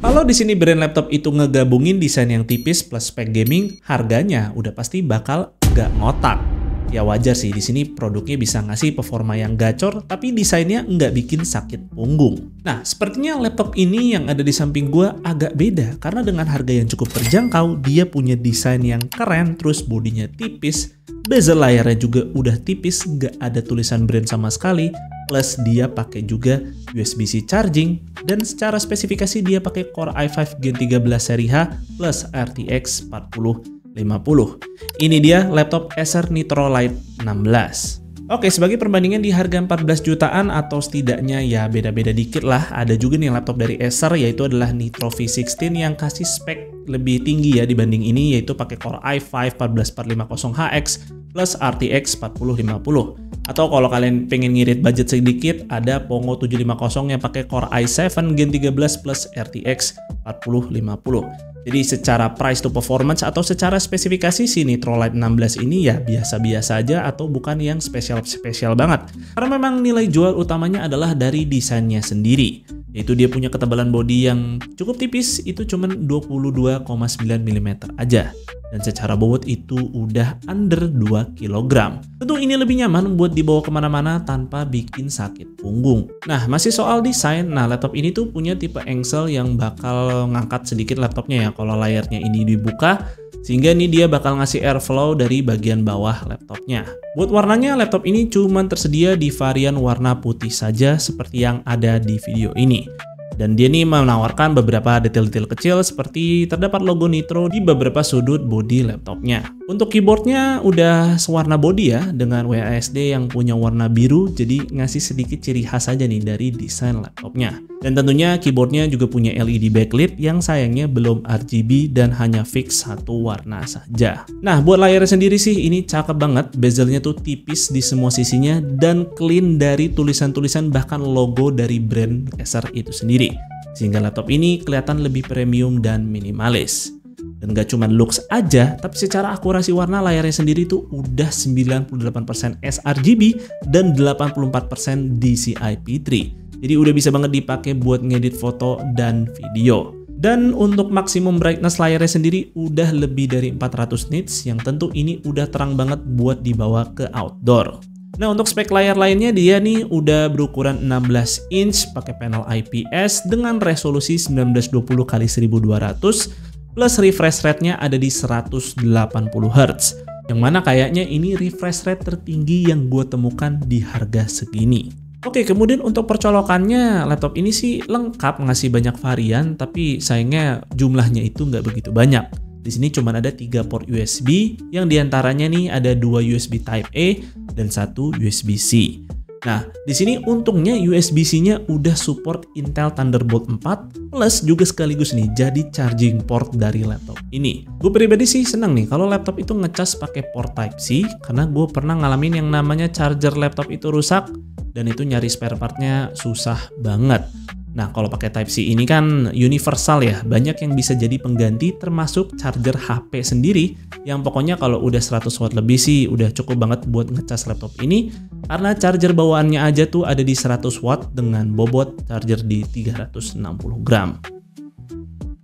Kalau di sini brand laptop itu ngegabungin desain yang tipis plus spek gaming, harganya udah pasti bakal gak ngotak. Ya wajar sih, di sini produknya bisa ngasih performa yang gacor, tapi desainnya nggak bikin sakit punggung. Nah, sepertinya laptop ini yang ada di samping gua agak beda, karena dengan harga yang cukup terjangkau, dia punya desain yang keren, terus bodinya tipis, bezel layarnya juga udah tipis, nggak ada tulisan brand sama sekali, plus dia pakai juga USB-C charging, dan secara spesifikasi dia pakai Core i5 Gen 13 seri H plus RTX 4050. Ini dia laptop Acer Nitro Lite 16. Oke, sebagai perbandingan di harga 14 jutaan atau setidaknya ya beda-beda dikit lah. Ada juga nih laptop dari Acer yaitu adalah Nitro V16 yang kasih spek lebih tinggi ya dibanding ini, yaitu pakai Core i5 14450HX plus RTX 4050. Atau kalau kalian pengen ngirit budget sedikit, ada Pongo 750 yang pakai Core i7 Gen 13 plus RTX 4050. Jadi secara price to performance atau secara spesifikasi si Nitro Lite 16 ini ya biasa-biasa aja atau bukan yang spesial-spesial banget. Karena memang nilai jual utamanya adalah dari desainnya sendiri. Yaitu dia punya ketebalan bodi yang cukup tipis, itu cuma 22,9 mm aja. Dan secara bobot itu udah under 2 kg. Tentu ini lebih nyaman buat dibawa kemana-mana tanpa bikin sakit punggung. Nah, masih soal desain, nah laptop ini tuh punya tipe engsel yang bakal ngangkat sedikit laptopnya ya kalau layarnya ini dibuka, sehingga ini dia bakal ngasih airflow dari bagian bawah laptopnya. Buat warnanya, laptop ini cuma tersedia di varian warna putih saja seperti yang ada di video ini. Dan dia nih menawarkan beberapa detail-detail kecil seperti terdapat logo Nitro di beberapa sudut bodi laptopnya. Untuk keyboardnya udah sewarna bodi ya dengan WASD yang punya warna biru, jadi ngasih sedikit ciri khas aja nih dari desain laptopnya. Dan tentunya keyboardnya juga punya LED backlit yang sayangnya belum RGB dan hanya fix satu warna saja. Nah, buat layarnya sendiri sih ini cakep banget, bezelnya tuh tipis di semua sisinya dan clean dari tulisan-tulisan bahkan logo dari brand Acer itu sendiri. Sehingga laptop ini kelihatan lebih premium dan minimalis. Dan gak cuma looks aja, tapi secara akurasi warna layarnya sendiri tuh udah 98% sRGB dan 84% DCI-P3. Jadi udah bisa banget dipakai buat ngedit foto dan video. Dan untuk maksimum brightness layarnya sendiri udah lebih dari 400 nits, yang tentu ini udah terang banget buat dibawa ke outdoor. Nah, untuk spek layar lainnya dia nih udah berukuran 16 inch pakai panel IPS dengan resolusi 1920x1200 plus refresh rate-nya ada di 180 Hz. Yang mana kayaknya ini refresh rate tertinggi yang gue temukan di harga segini. Oke, kemudian untuk percolokannya, laptop ini sih lengkap ngasih banyak varian, tapi sayangnya jumlahnya itu nggak begitu banyak. Di sini cuma ada 3 port USB, yang diantaranya nih ada 2 USB Type A dan 1 USB-C. Nah, di sini untungnya USB-C-nya udah support Intel Thunderbolt 4 plus juga sekaligus nih jadi charging port dari laptop ini. Gue pribadi sih senang nih kalau laptop itu ngecas pakai port Type-C karena gue pernah ngalamin yang namanya charger laptop itu rusak dan itu nyari spare partnya susah banget. Nah, kalau pakai Type-C ini kan universal ya, banyak yang bisa jadi pengganti termasuk charger HP sendiri yang pokoknya kalau udah 100 watt lebih sih udah cukup banget buat ngecas laptop ini karena charger bawaannya aja tuh ada di 100 watt dengan bobot charger di 360 gram.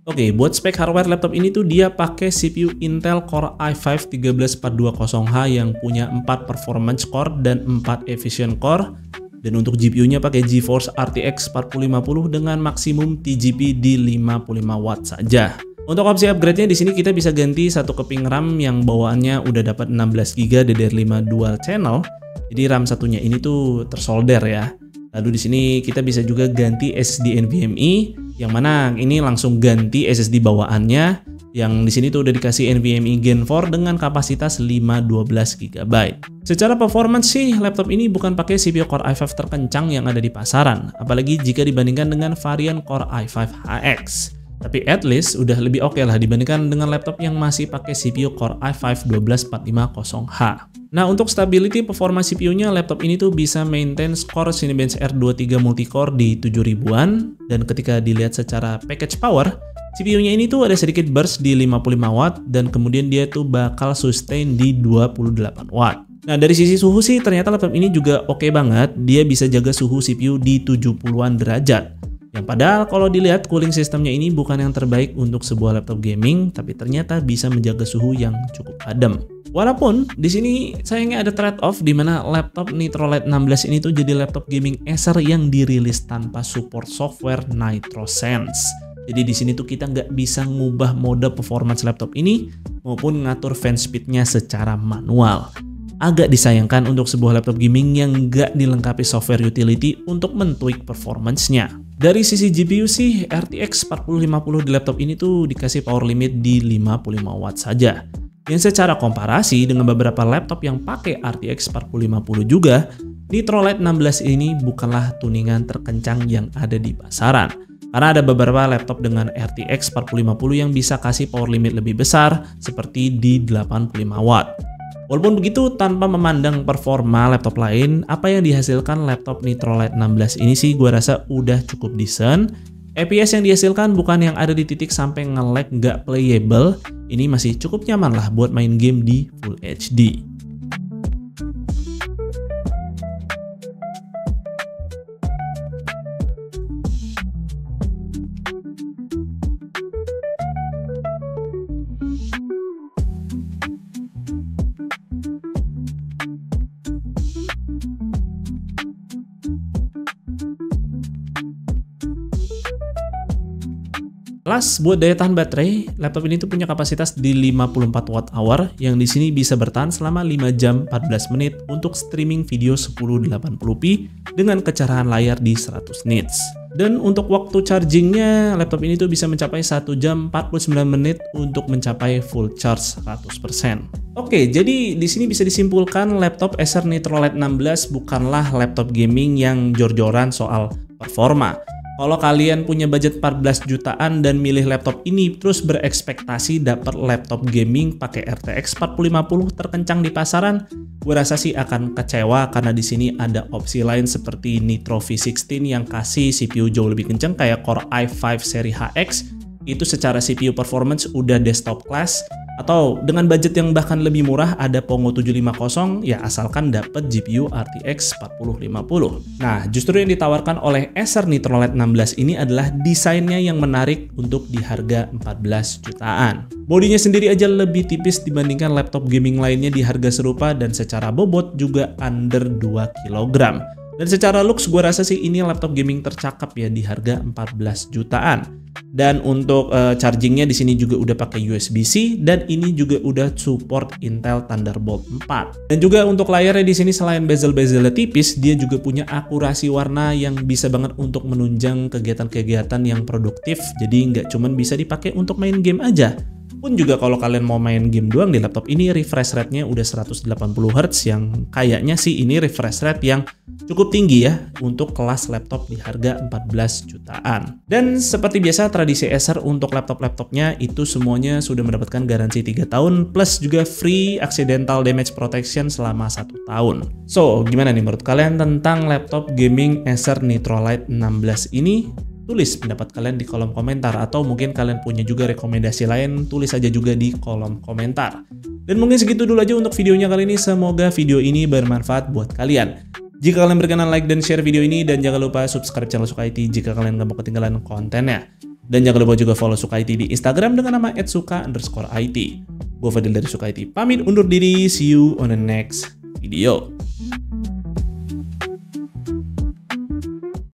Oke, buat spek hardware laptop ini tuh dia pakai CPU Intel Core i5 13420H yang punya 4 performance core dan 4 efficient core. Dan untuk GPU-nya pakai GeForce RTX 4050 dengan maksimum TGP di 55 watt saja. Untuk opsi upgrade-nya di sini kita bisa ganti satu keping RAM yang bawaannya udah dapat 16GB DDR5 dual channel. Jadi RAM satunya ini tuh tersolder ya. Lalu di sini kita bisa juga ganti SSD NVMe yang mana ini langsung ganti SSD bawaannya. Yang di sini tuh udah dikasih NVMe Gen 4 dengan kapasitas 512GB. Secara performance sih laptop ini bukan pakai CPU Core i5 terkencang yang ada di pasaran, apalagi jika dibandingkan dengan varian Core i5-HX. Tapi at least udah lebih oke lah dibandingkan dengan laptop yang masih pakai CPU Core i5 12450H. Nah, untuk stability performa CPU-nya laptop ini tuh bisa maintain skor Cinebench R23 multicore di 7000-an, dan ketika dilihat secara package power, CPU-nya ini tuh ada sedikit burst di 55 watt dan kemudian dia tuh bakal sustain di 28 watt. Nah, dari sisi suhu sih ternyata laptop ini juga oke banget. Dia bisa jaga suhu CPU di 70-an derajat. Yang padahal kalau dilihat cooling sistemnya ini bukan yang terbaik untuk sebuah laptop gaming, tapi ternyata bisa menjaga suhu yang cukup adem. Walaupun di sini sayangnya ada trade-off di mana laptop Nitro Lite 16 ini tuh jadi laptop gaming Acer yang dirilis tanpa support software NitroSense. Jadi di sini tuh kita nggak bisa ngubah mode performance laptop ini maupun ngatur fan speednya secara manual. Agak disayangkan untuk sebuah laptop gaming yang nggak dilengkapi software utility untuk men-tweak performance-nya. Dari sisi GPU sih, RTX 4050 di laptop ini tuh dikasih power limit di 55 watt saja. Yang secara komparasi dengan beberapa laptop yang pakai RTX 4050 juga, Nitro Lite 16 ini bukanlah tuningan terkencang yang ada di pasaran. Karena ada beberapa laptop dengan RTX 4050 yang bisa kasih power limit lebih besar seperti di 85 watt. Walaupun begitu, tanpa memandang performa laptop lain, apa yang dihasilkan laptop Nitro Lite 16 ini sih gue rasa udah cukup decent. FPS yang dihasilkan bukan yang ada di titik sampai nge-lag nggak playable, ini masih cukup nyaman lah buat main game di Full HD. Plus, buat daya tahan baterai, laptop ini tuh punya kapasitas di 54 watt hour yang di sini bisa bertahan selama 5 jam 14 menit untuk streaming video 1080p dengan kecerahan layar di 100 nits. Dan untuk waktu chargingnya, laptop ini tuh bisa mencapai 1 jam 49 menit untuk mencapai full charge 100%. Oke, jadi di sini bisa disimpulkan laptop Acer Nitro Lite 16 bukanlah laptop gaming yang jor-joran soal performa. Kalau kalian punya budget 14 jutaan dan milih laptop ini terus berekspektasi dapat laptop gaming pakai RTX 4050 terkencang di pasaran, gue rasa sih akan kecewa karena di sini ada opsi lain seperti Nitro V16 yang kasih CPU jauh lebih kencang kayak Core i5 seri HX, itu secara CPU performance udah desktop class. Atau dengan budget yang bahkan lebih murah ada Pongo 750 ya asalkan dapat GPU RTX 4050. Nah, justru yang ditawarkan oleh Acer Nitro Lite 16 ini adalah desainnya yang menarik untuk di harga 14 jutaan. Bodinya sendiri aja lebih tipis dibandingkan laptop gaming lainnya di harga serupa dan secara bobot juga under 2 kg. Dan secara looks gue rasa sih ini laptop gaming tercakap ya di harga 14 jutaan. Dan untuk chargingnya di sini juga udah pakai USB-C dan ini juga udah support Intel Thunderbolt 4. Dan juga untuk layarnya di sini selain bezel-bezelnya tipis, dia juga punya akurasi warna yang bisa banget untuk menunjang kegiatan-kegiatan yang produktif. Jadi nggak cuman bisa dipakai untuk main game aja. Pun juga kalau kalian mau main game doang di laptop ini refresh rate-nya udah 180 Hz yang kayaknya sih ini refresh rate yang cukup tinggi ya untuk kelas laptop di harga 14 jutaan. Dan seperti biasa tradisi Acer untuk laptop-laptopnya itu semuanya sudah mendapatkan garansi 3 tahun plus juga free accidental damage protection selama 1 tahun. So, gimana nih menurut kalian tentang laptop gaming Acer Nitro Lite 16 ini? Tulis pendapat kalian di kolom komentar atau mungkin kalian punya juga rekomendasi lain, tulis aja juga di kolom komentar. Dan mungkin segitu dulu aja untuk videonya kali ini, semoga video ini bermanfaat buat kalian. Jika kalian berkenan like dan share video ini dan jangan lupa subscribe channel Suka IT jika kalian gak mau ketinggalan kontennya. Dan jangan lupa juga follow Suka IT di Instagram dengan nama @suka_it. Gue Fadil dari Suka IT pamit undur diri, see you on the next video.